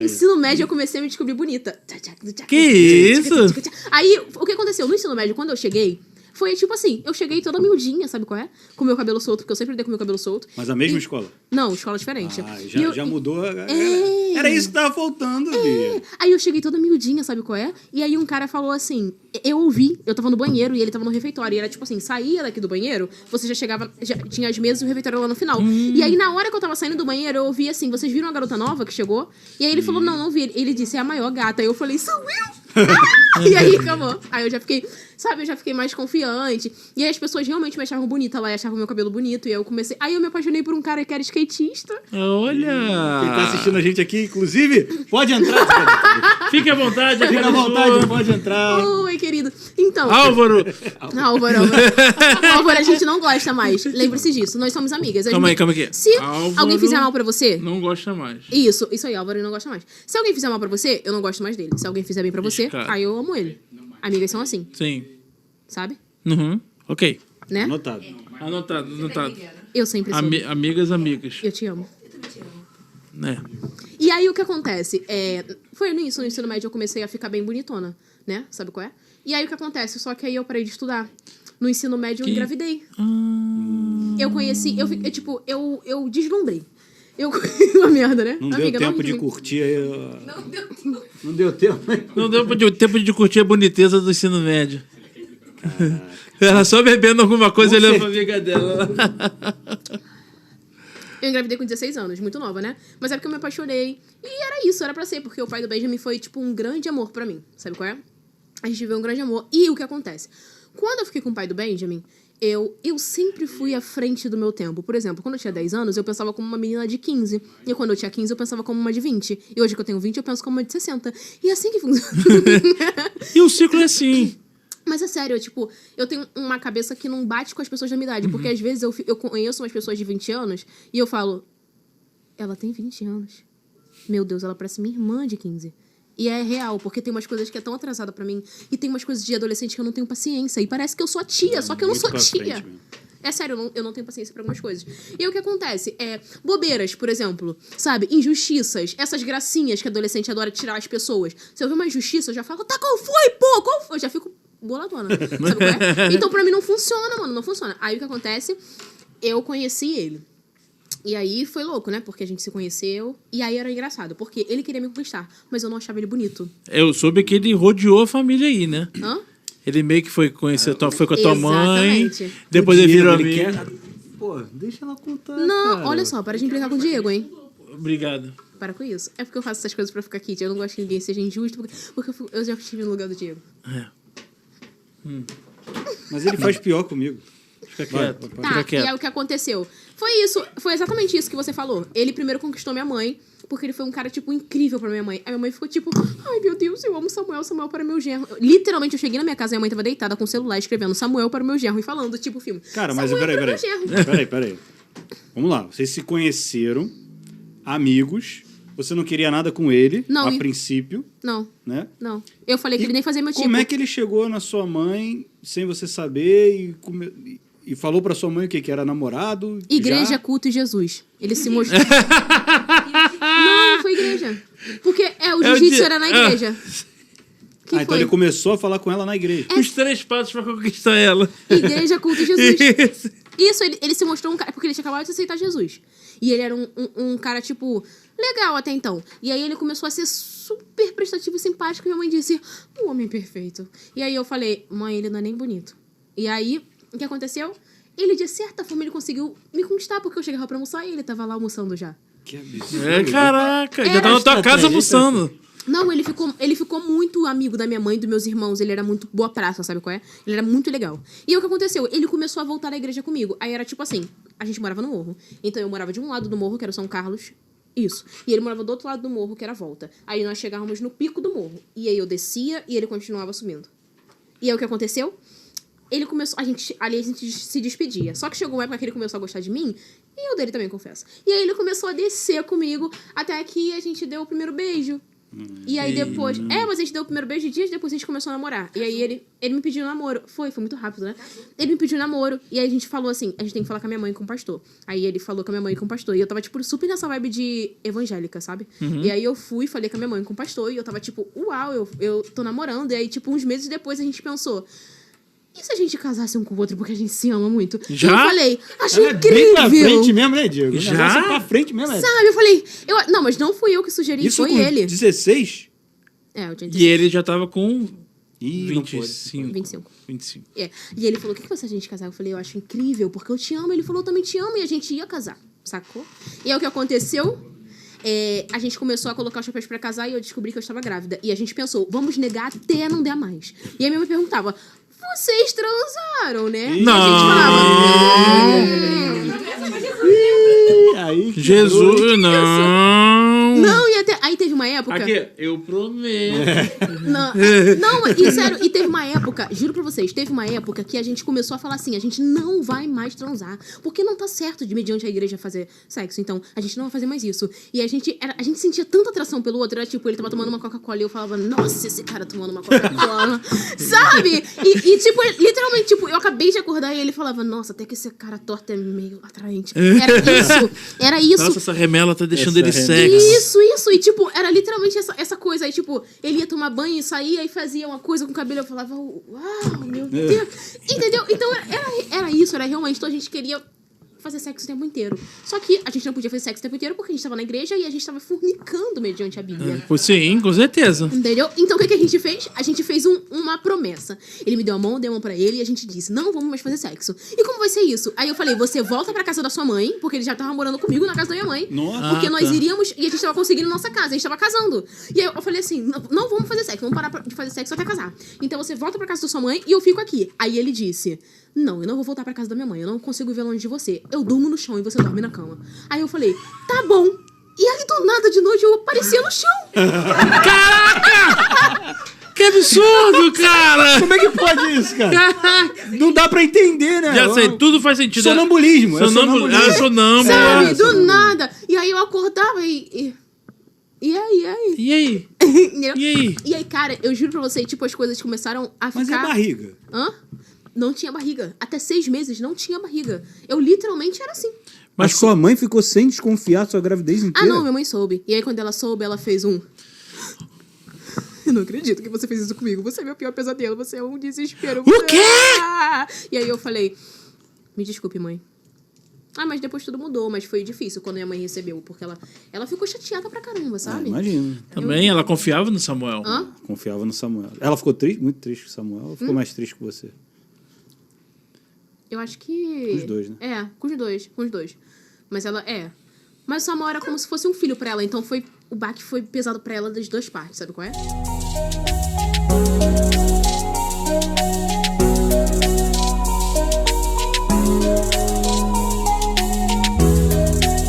ensino médio eu comecei a me descobrir bonita. Que isso? Aí, o que aconteceu? No ensino médio, quando eu cheguei, foi tipo assim, eu cheguei toda miudinha, sabe qual é? Com meu cabelo solto, porque eu sempre dei com meu cabelo solto. Mas a mesma escola? Não, escola diferente. Já mudou. Era isso que tava faltando, Bia. Aí eu cheguei toda miudinha, sabe qual é? E aí um cara falou assim, eu ouvi, eu tava no banheiro e ele tava no refeitório. E era tipo assim, saía daqui do banheiro, você já chegava, já tinha as mesas e o refeitório lá no final. E aí na hora que eu tava saindo do banheiro, eu ouvi assim, vocês viram a garota nova que chegou? E aí ele falou, não vi. Ele disse, é a maior gata. Aí eu falei, sou eu? E aí acabou. Aí eu já fiquei, sabe, eu já fiquei mais confiante. E aí as pessoas realmente me achavam bonita lá e achavam meu cabelo bonito. E aí eu comecei. Aí eu me apaixonei por um cara que era skatista. Olha! Quem tá assistindo a gente aqui, inclusive, pode entrar. Fique à vontade, Fica à vontade, pode entrar. Oi, querido. Então. Álvaro! Álvaro, a gente não gosta mais. Lembre-se disso. Nós somos amigas. Calma aí. Se Álvaro alguém fizer mal pra você. Não gosta mais. Isso aí, Álvaro não gosta mais. Se alguém fizer mal pra você, eu não gosto mais dele. Se alguém fizer bem pra você, aí eu amo ele. Amigas são assim. Sim. Sabe? Uhum. Ok. Né? Anotado. Anotado. Eu sempre sou. Amigas. Eu te amo. Né? E aí o que acontece? Foi nisso, no ensino médio eu comecei a ficar bem bonitona, né? Sabe qual é? E aí o que acontece? Só que aí eu parei de estudar. No ensino médio eu engravidei. Eu conheci, eu deslumbrei. Uma merda, né? Não Amiga, deu tempo de curtir aí. Não deu tempo. Não deu tempo de curtir a boniteza do ensino médio. Ela só bebendo alguma coisa e olhando pra amiga dela. Eu engravidei com 16 anos, muito nova, né? Mas é porque eu me apaixonei. E era isso, era pra ser, porque o pai do Benjamin foi, tipo, um grande amor pra mim. Sabe qual é? A gente viveu um grande amor. E o que acontece? Quando eu fiquei com o pai do Benjamin, eu sempre fui à frente do meu tempo. Por exemplo, quando eu tinha 10 anos, eu pensava como uma menina de 15. E quando eu tinha 15, eu pensava como uma de 20. E hoje que eu tenho 20, eu penso como uma de 60. E é assim que funciona. E o ciclo é assim. Mas é sério, eu tenho uma cabeça que não bate com as pessoas da minha idade. Porque às vezes eu conheço umas pessoas de 20 anos e eu falo, ela tem 20 anos. Meu Deus, ela parece minha irmã de 15. E é real, porque tem umas coisas que é tão atrasada pra mim. E tem umas coisas de adolescente que eu não tenho paciência. E parece que eu sou a tia, só que eu não sou tia. É sério, eu não tenho paciência pra algumas coisas. E aí o que acontece? Bobeiras, por exemplo, sabe? Injustiças, essas gracinhas que adolescente adora tirar as pessoas. Se eu ver uma injustiça, eu já falo, tá, qual foi, pô? Qual foi? Eu já fico boladona. Sabe qual é? Então pra mim não funciona, mano, não funciona. Aí o que acontece? Eu conheci ele. E aí foi louco, né? Porque a gente se conheceu. E aí era engraçado, porque ele queria me conquistar, mas eu não achava ele bonito. Eu soube que ele rodeou a família aí, né? Hã? Ele meio que foi conhecer, foi com a tua mãe. Exatamente. Depois ele virou amigo. Pô, deixa ela contar. Não, cara. olha só, para de implicar com o Diego, hein? Obrigado. Para com isso. É porque eu faço essas coisas pra ficar aqui. Eu não gosto que ninguém seja injusto, porque eu já estive no lugar do Diego. Mas ele faz pior comigo. Fica quieto. Tá, e aí o que aconteceu? Foi isso, foi exatamente isso que você falou. Ele primeiro conquistou minha mãe, porque ele foi um cara, incrível pra minha mãe. A minha mãe ficou ai meu Deus, eu amo Samuel para meu genro. Literalmente, eu cheguei na minha casa e minha mãe tava deitada com o celular, escrevendo Samuel para meu genro e falando, filme. Cara, mas peraí. Peraí. Vamos lá, vocês se conheceram, amigos, você não queria nada com ele, não, a princípio. Não. Né? Não. Eu falei que ele nem fazia meu tipo. Como é que ele chegou na sua mãe, sem você saber, e falou pra sua mãe o quê? Que era namorado? Igreja, já? Culto e Jesus. Ele se mostrou... Não, foi igreja. Porque o jiu-jitsu era na igreja. Então ele começou a falar com ela na igreja. Os 3 passos pra conquistar ela. Igreja, culto e Jesus. Isso, ele se mostrou um cara... Porque ele tinha acabado de aceitar Jesus. E ele era um cara, legal até então. E aí ele começou a ser super prestativo e simpático. E minha mãe disse, um homem perfeito. E aí eu falei, mãe, ele não é nem bonito. E aí, o que aconteceu? Ele, de certa forma, ele conseguiu me conquistar. Porque eu chegava pra almoçar e ele tava lá almoçando já. Que absurdo. Caraca, já tava na tua casa almoçando. Não, ele ficou muito amigo da minha mãe e dos meus irmãos. Ele era muito boa praça, sabe qual é? Ele era muito legal. E aí, o que aconteceu? Ele começou a voltar à igreja comigo. Aí era assim, a gente morava no morro. Então eu morava de um lado do morro, que era o São Carlos. Isso. E ele morava do outro lado do morro, que era a volta. Aí nós chegávamos no pico do morro. E aí eu descia e ele continuava subindo. E aí o que aconteceu? Ele começou... a gente se despedia. Só que chegou uma época que ele começou a gostar de mim. E eu dele também, confesso. E aí ele começou a descer comigo. Até que a gente deu o primeiro beijo. E aí depois... mas a gente deu o primeiro beijo dias, depois a gente começou a namorar. E aí ele me pediu namoro. Foi muito rápido, né? Ele me pediu namoro. E aí a gente falou assim, a gente tem que falar com a minha mãe e com o pastor. Aí ele falou com a minha mãe e com o pastor. E eu tava, tipo, super nessa vibe de evangélica, sabe? E aí eu fui, falei com a minha mãe e com o pastor. E eu tava, tipo, uau, eu tô namorando. E aí, tipo, uns meses depois a gente pensou... E se a gente casasse um com o outro porque a gente se ama muito? Já? E eu falei, acho Bem incrível. pra frente mesmo, né, Diego? Já? Negócio é pra frente mesmo, né? Sabe, eu falei... Não, mas não fui eu que sugeri, Isso foi com ele. 16? Eu tinha E ele já tava com Ih, não pode. 25. 25. E ele falou, o que você a gente casar? Eu falei, eu acho incrível, porque eu te amo. Ele falou, eu também te amo, e a gente ia casar, sacou? E aí o que aconteceu? A gente começou a colocar os papéis pra casar e eu descobri que eu estava grávida. E a gente pensou, vamos negar até não der mais. E aí minha mãe perguntava, vocês transaram, né? Não. E a gente falava, Aí, Jesus, não. não, e até... Aí teve uma época... Aqui, eu prometo. Não, e sério, e teve uma época, juro pra vocês, teve uma época que a gente começou a falar assim, a gente não vai mais transar, porque não tá certo de mediante a igreja fazer sexo, então a gente não vai fazer mais isso. E a gente sentia tanta atração pelo outro, era tipo, ele tava tomando uma Coca-Cola e eu falava, nossa, esse cara tomando uma Coca-Cola, sabe? E tipo, literalmente, tipo, eu acabei de acordar e ele falava, nossa, até que esse cara torto é meio atraente. Era isso. Nossa, essa remela tá deixando ele Essa sexy. Isso, e tipo, era literalmente essa coisa, aí tipo, ele ia tomar banho e saía e fazia uma coisa com o cabelo, eu falava, uau, meu Deus, entendeu? Então era isso, era realmente, então a gente queria fazer sexo o tempo inteiro. Só que a gente não podia fazer sexo o tempo inteiro porque a gente tava na igreja e a gente tava fornicando mediante a Bíblia. Sim, com certeza. Entendeu? Então, o que a gente fez? A gente fez uma promessa. Ele me deu a mão, dei a mão pra ele e a gente disse, não vamos mais fazer sexo. E como vai ser isso? Aí eu falei, você volta pra casa da sua mãe, porque ele já tava morando comigo na casa da minha mãe. Nossa. Porque nós iríamos, e a gente tava conseguindo nossa casa, a gente tava casando. E aí eu falei assim, não vamos fazer sexo, vamos parar de fazer sexo até casar. Então você volta pra casa da sua mãe e eu fico aqui. Aí ele disse, não, eu não vou voltar pra casa da minha mãe, eu não consigo viver longe de você. Eu durmo no chão e você dorme na cama. Aí eu falei, tá bom. E aí, do nada, de noite, eu aparecia no chão. Que absurdo, cara! Como é que pode isso, cara? Não dá pra entender, né? Já sei, tudo faz sentido. Sonambulismo. Sonâmbulo. Sonâmbulo. Sabe? Do nada. E aí eu acordava e aí? E aí? E aí? E aí, cara, eu juro pra você, tipo, as coisas começaram a ficar... Mas é barriga. Hã? Não tinha barriga. Até 6 meses não tinha barriga. Eu literalmente era assim. Mas sua mãe ficou sem desconfiar sua gravidez inteira? Ah, não, minha mãe soube. E aí, quando ela soube, ela fez um... Eu não acredito que você fez isso comigo. Você é meu pior pesadelo. Você é um desespero. O quê? E aí eu falei... Me desculpe, mãe. Ah, mas depois tudo mudou. Mas foi difícil quando minha mãe recebeu. Porque ela ficou chateada pra caramba, sabe? Imagino. Também ela confiava no Samuel. Hã? Confiava no Samuel. Ela ficou triste, muito triste com o Samuel, ou ficou mais triste com você? Eu acho que... Com os dois, né? Com os dois. Mas ela... Mas o Samuel era como se fosse um filho pra ela. Então o baque foi pesado pra ela das duas partes, sabe qual é?